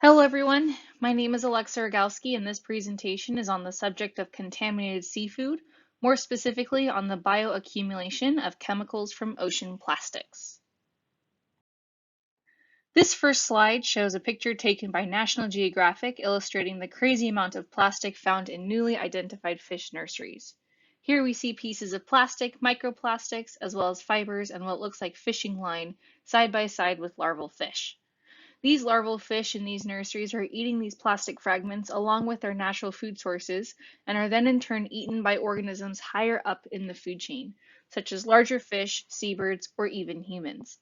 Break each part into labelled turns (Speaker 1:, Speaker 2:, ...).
Speaker 1: Hello everyone, my name is Alexa Rogowski and this presentation is on the subject of contaminated seafood, more specifically on the bioaccumulation of chemicals from ocean plastics. This first slide shows a picture taken by National Geographic illustrating the crazy amount of plastic found in newly identified fish nurseries. Here we see pieces of plastic, microplastics, as well as fibers and what looks like fishing line side by side with larval fish. These larval fish in these nurseries are eating these plastic fragments along with their natural food sources and are then in turn eaten by organisms higher up in the food chain, such as larger fish, seabirds, or even humans.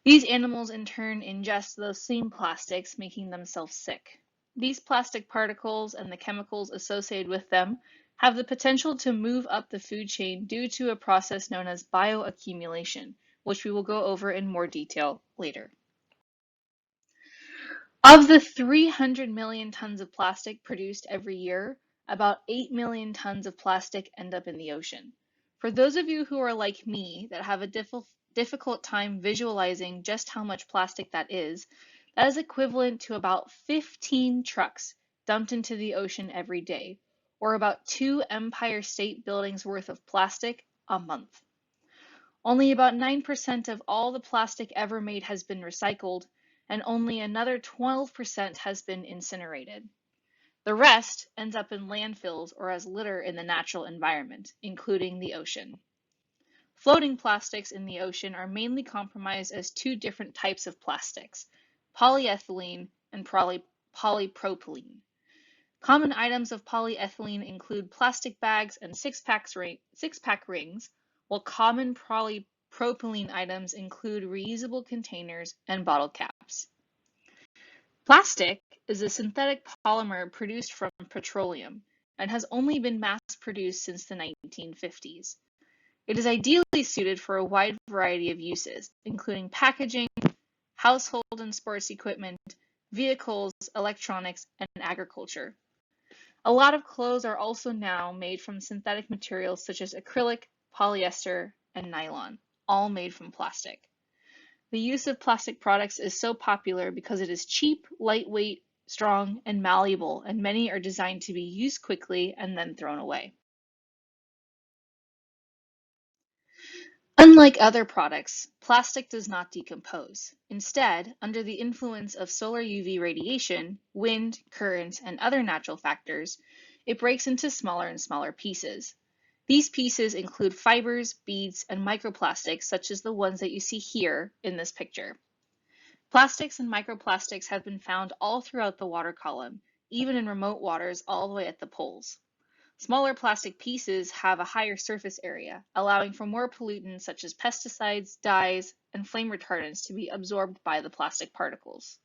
Speaker 1: These animals in turn ingest those same plastics, making themselves sick. These plastic particles and the chemicals associated with them have the potential to move up the food chain due to a process known as bioaccumulation, which we will go over in more detail later. Of the 300 million tons of plastic produced every year, about 8 million tons of plastic end up in the ocean. For those of you who are like me that have a difficult time visualizing just how much plastic that is equivalent to about 15 trucks dumped into the ocean every day, or about 2 Empire State Buildings worth of plastic a month. Only about 9% of all the plastic ever made has been recycled, and only another 12% has been incinerated. The rest ends up in landfills or as litter in the natural environment, including the ocean. Floating plastics in the ocean are mainly comprised as two different types of plastics, polyethylene and polypropylene. Common items of polyethylene include plastic bags and six-pack rings, while common polypropylene items include reusable containers and bottle caps. Plastic is a synthetic polymer produced from petroleum and has only been mass-produced since the 1950s. It is ideally suited for a wide variety of uses, including packaging, household and sports equipment, vehicles, electronics, and agriculture. A lot of clothes are also now made from synthetic materials such as acrylic, polyester, and nylon, all made from plastic. The use of plastic products is so popular because it is cheap, lightweight, strong, and malleable, and many are designed to be used quickly and then thrown away. Unlike other products, plastic does not decompose. Instead, under the influence of solar UV radiation, wind, currents, and other natural factors, it breaks into smaller and smaller pieces. These pieces include fibers, beads, and microplastics such as the ones that you see here in this picture. Plastics and microplastics have been found all throughout the water column, even in remote waters all the way at the poles. Smaller plastic pieces have a higher surface area, allowing for more pollutants such as pesticides, dyes, and flame retardants to be absorbed by the plastic particles.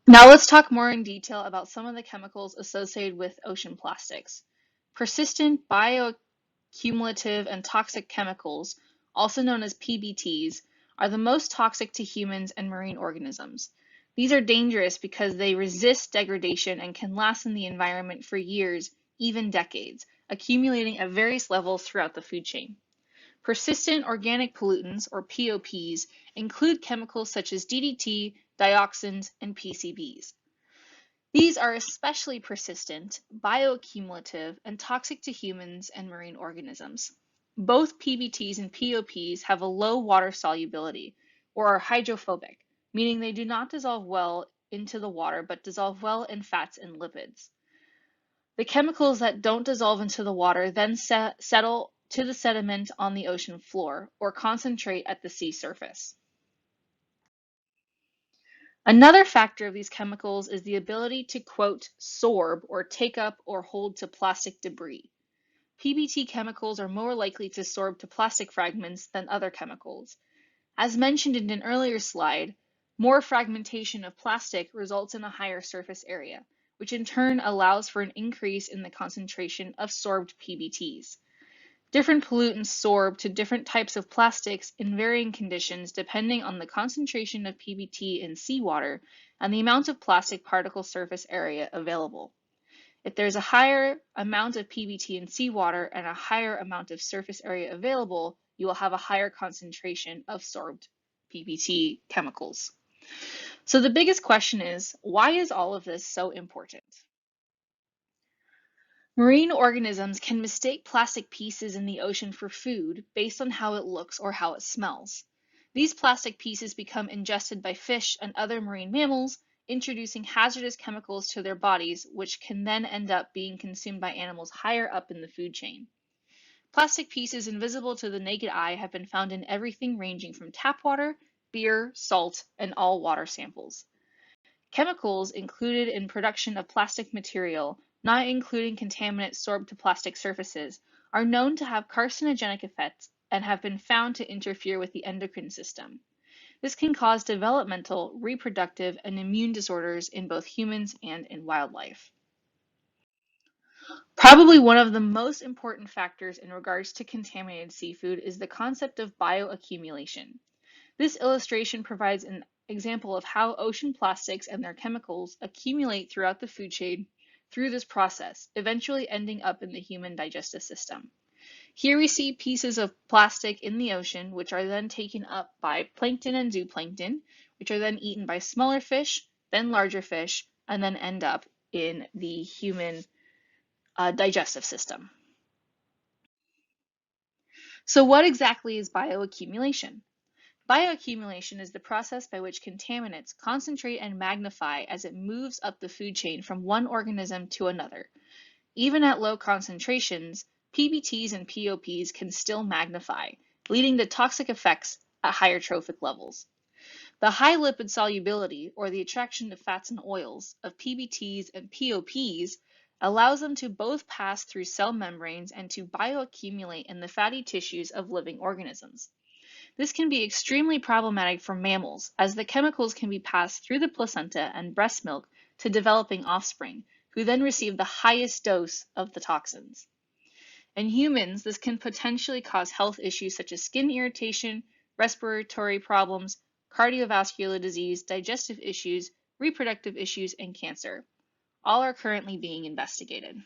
Speaker 1: Now let's talk more in detail about some of the chemicals associated with ocean plastics. Persistent bioaccumulative and toxic chemicals, also known as PBTs, are the most toxic to humans and marine organisms. These are dangerous because they resist degradation and can last in the environment for years, even decades, accumulating at various levels throughout the food chain. Persistent organic pollutants, or POPs, include chemicals such as DDT, dioxins, and PCBs. These are especially persistent, bioaccumulative, and toxic to humans and marine organisms. Both PBTs and POPs have a low water solubility, or are hydrophobic, meaning they do not dissolve well into the water but dissolve well in fats and lipids. The chemicals that don't dissolve into the water then settle to the sediment on the ocean floor or concentrate at the sea surface. Another factor of these chemicals is the ability to, quote, sorb or take up or hold to plastic debris. PBT chemicals are more likely to sorb to plastic fragments than other chemicals. As mentioned in an earlier slide, more fragmentation of plastic results in a higher surface area, which in turn allows for an increase in the concentration of sorbed PBTs. Different pollutants sorb to different types of plastics in varying conditions depending on the concentration of PBT in seawater and the amount of plastic particle surface area available. If there's a higher amount of PBT in seawater and a higher amount of surface area available, you will have a higher concentration of sorbed PBT chemicals. So the biggest question is, why is all of this so important? Marine organisms can mistake plastic pieces in the ocean for food based on how it looks or how it smells. These plastic pieces become ingested by fish and other marine mammals, introducing hazardous chemicals to their bodies, which can then end up being consumed by animals higher up in the food chain. Plastic pieces invisible to the naked eye have been found in everything ranging from tap water, beer, salt, and all water samples. Chemicals included in production of plastic material, not including contaminants sorbed to plastic surfaces, are known to have carcinogenic effects and have been found to interfere with the endocrine system. This can cause developmental, reproductive, and immune disorders in both humans and in wildlife. Probably one of the most important factors in regards to contaminated seafood is the concept of bioaccumulation. This illustration provides an example of how ocean plastics and their chemicals accumulate throughout the food chain through this process, eventually ending up in the human digestive system. Here we see pieces of plastic in the ocean, which are then taken up by plankton and zooplankton, which are then eaten by smaller fish, then larger fish, and then end up in the human digestive system. So what exactly is bioaccumulation? Bioaccumulation is the process by which contaminants concentrate and magnify as it moves up the food chain from one organism to another. Even at low concentrations, PBTs and POPs can still magnify, leading to toxic effects at higher trophic levels. The high lipid solubility, or the attraction to fats and oils, of PBTs and POPs allows them to both pass through cell membranes and to bioaccumulate in the fatty tissues of living organisms. This can be extremely problematic for mammals, as the chemicals can be passed through the placenta and breast milk to developing offspring, who then receive the highest dose of the toxins. In humans, this can potentially cause health issues such as skin irritation, respiratory problems, cardiovascular disease, digestive issues, reproductive issues, and cancer. All are currently being investigated.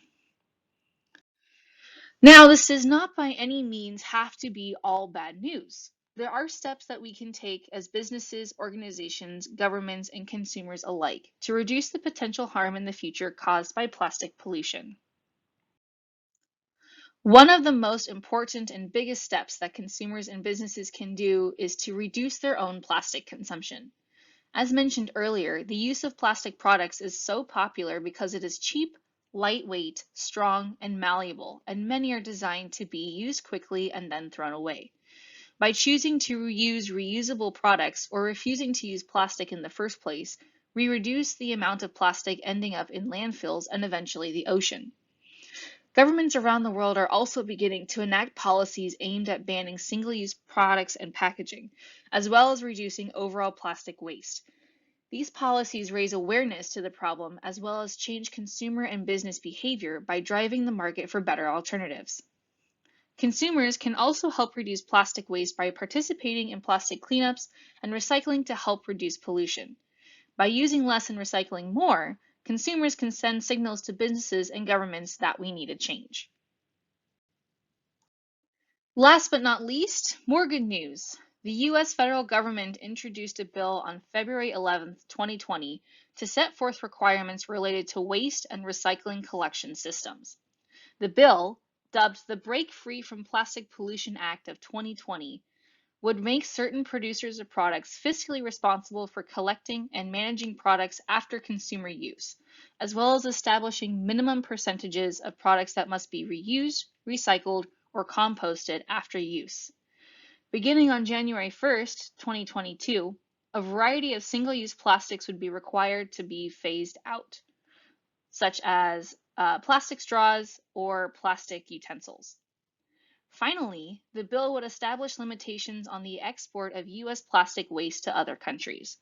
Speaker 1: Now, this does not by any means have to be all bad news. There are steps that we can take as businesses, organizations, governments, and consumers alike to reduce the potential harm in the future caused by plastic pollution. One of the most important and biggest steps that consumers and businesses can do is to reduce their own plastic consumption. As mentioned earlier, the use of plastic products is so popular because it is cheap, lightweight, strong, and malleable, and many are designed to be used quickly and then thrown away. By choosing to use reusable products or refusing to use plastic in the first place, we reduce the amount of plastic ending up in landfills and eventually the ocean. Governments around the world are also beginning to enact policies aimed at banning single-use products and packaging, as well as reducing overall plastic waste. These policies raise awareness to the problem as well as change consumer and business behavior by driving the market for better alternatives. Consumers can also help reduce plastic waste by participating in plastic cleanups and recycling to help reduce pollution. By using less and recycling more, consumers can send signals to businesses and governments that we need a change. Last but not least, more good news. The U.S. federal government introduced a bill on February 11, 2020, to set forth requirements related to waste and recycling collection systems. The bill, dubbed the Break Free from Plastic Pollution Act of 2020, would make certain producers of products fiscally responsible for collecting and managing products after consumer use, as well as establishing minimum percentages of products that must be reused, recycled, or composted after use. Beginning on January 1st, 2022, a variety of single-use plastics would be required to be phased out, such as plastic straws or plastic utensils. Finally, the bill would establish limitations on the export of U.S. plastic waste to other countries.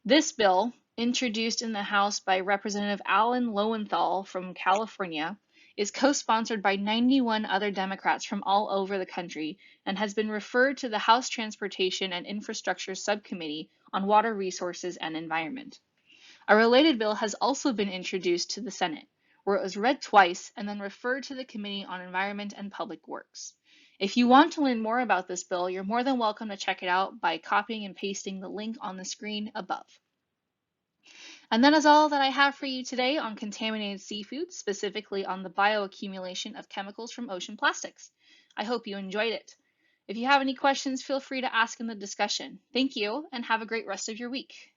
Speaker 1: This bill, introduced in the House by Representative Alan Lowenthal from California, is co-sponsored by 91 other Democrats from all over the country and has been referred to the House Transportation and Infrastructure Subcommittee on Water Resources and Environment. A related bill has also been introduced to the Senate, where it was read twice and then referred to the Committee on Environment and Public Works. If you want to learn more about this bill, you're more than welcome to check it out by copying and pasting the link on the screen above. And that is all that I have for you today on contaminated seafood, specifically on the bioaccumulation of chemicals from ocean plastics. I hope you enjoyed it. If you have any questions, feel free to ask in the discussion. Thank you, and have a great rest of your week.